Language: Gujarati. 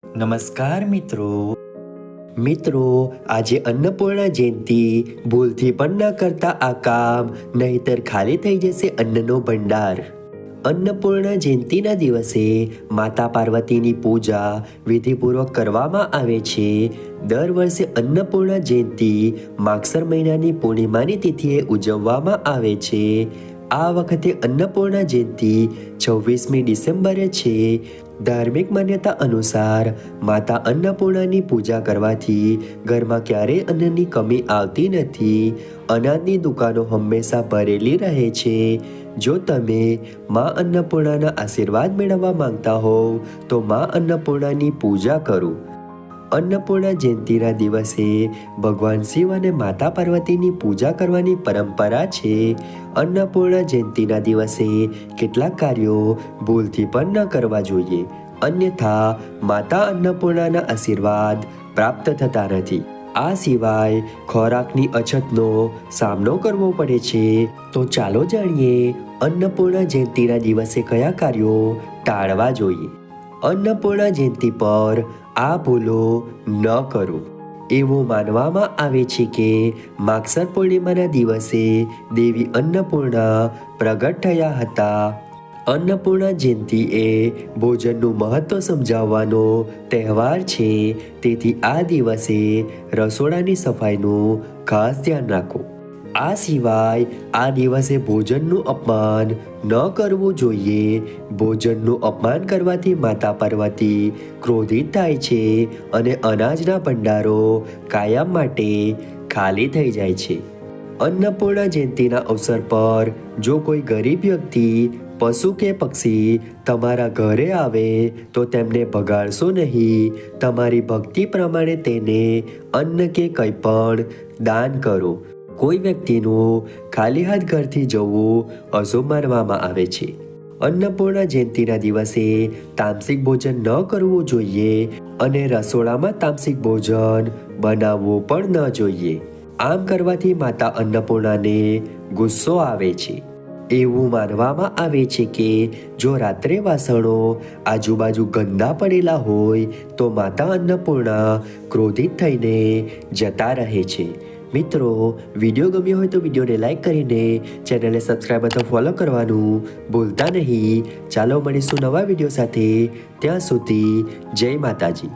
નમસ્કાર મિત્રો આજે અન્નપૂર્ણા જયંતિ ભૂલથી પણ ન કરતા આ કામ, નહીતર ખાલી થઈ જશે અન્નનો ભંડાર. અન્નપૂર્ણા જયંતિના દિવસે માતા પાર્વતીની પૂજા વિધિપૂર્વક કરવામાં આવે છે. દર વર્ષે અન્નપૂર્ણા જયંતિ માગસર મહિનાની પૂર્ણિમાની તિથિએ ઉજવવામાં આવે છે. આ વખતે અન્નપૂર્ણા જયંતિ 26મી ડિસેમ્બરે છે. ધાર્મિક માન્યતા અનુસાર માતા અન્નપૂર્ણાની પૂજા કરવાથી ઘરમાં ક્યારેય અન્નની કમી આવતી નથી. અનાજની દુકાનો હંમેશા ભરેલી રહે છે. જો તમે મા અન્નપૂર્ણાના આશીર્વાદ મેળવવા માંગતા હોવ તો મા અન્નપૂર્ણાની પૂજા કરો. અન્નપૂર્ણા જયંતિના દિવસે ભગવાન શિવ અને માતા પાર્વતીની પૂજા કરવાની પરંપરા છે. અન્નપૂર્ણા જયંતિના દિવસે કેટલાક કાર્યો ભૂલથી પણ ન કરવા જોઈએ, અન્યથા માતા અન્નપૂર્ણાના આશીર્વાદ પ્રાપ્ત થતા નથી. આ સિવાય ખોરાકની અછતનો સામનો કરવો પડે છે. તો ચાલો જાણીએ અન્નપૂર્ણા જયંતિના દિવસે કયા કાર્યો ટાળવા જોઈએ. અન્નપૂર્ણા જયંતિ પર આ ભૂલો ન કરો. એવું માનવામાં આવે છે કે માગસર પૂર્ણિમાના દિવસે દેવી અન્નપૂર્ણા પ્રગટ થયા હતા. અન્નપૂર્ણા જયંતિ એ ભોજનનું મહત્વ સમજાવવાનો તહેવાર છે. તેથી આ દિવસે રસોડાની સફાઈનું ખાસ ધ્યાન રાખો. આ સિવાય આ દિવસે ભોજનનું અપમાન ન કરવું જોઈએ. ભોજનનું અપમાન કરવાથી માતા પાર્વતી ક્રોધિત થાય છે અને અનાજના ભંડારો કાયમ માટે ખાલી થઈ જાય છે. અન્નપૂર્ણા જયંતિના અવસર પર જો કોઈ ગરીબ વ્યક્તિ, પશુ કે પક્ષી તમારા ઘરે આવે તો તેમને ભગાડશો નહીં. તમારી ભક્તિ પ્રમાણે તેને અન્ન કે કંઈ પણ દાન કરો. કોઈ વ્યક્તિનું ખાલી હાથ ઘરથી જવું અશુભ માનવામાં આવે છે. અન્નપૂર્ણા જયંતિના દિવસે તામસિક ભોજન ન કરવું જોઈએ અને રસોડામાં તામસિક ભોજન બનાવવું પણ ન જોઈએ. આમ કરવાથી માતા અન્નપૂર્ણાને ગુસ્સો આવે છે. એવું માનવામાં આવે છે કે જો રાત્રે વાસણો આજુબાજુ ગંદા પડેલા હોય તો માતા અન્નપૂર્ણા ક્રોધિત થઈને જતા રહે છે. મિત્રો, વિડીયો ગમ્યો હોય તો વિડીયોને લાઈક કરીને ચેનલને સબસ્ક્રાઈબ અથવા ફોલો કરવાનું ભૂલતા નહીં. ચાલો મળીશું નવા વિડીયો સાથે. ત્યાં સુધી જય માતાજી.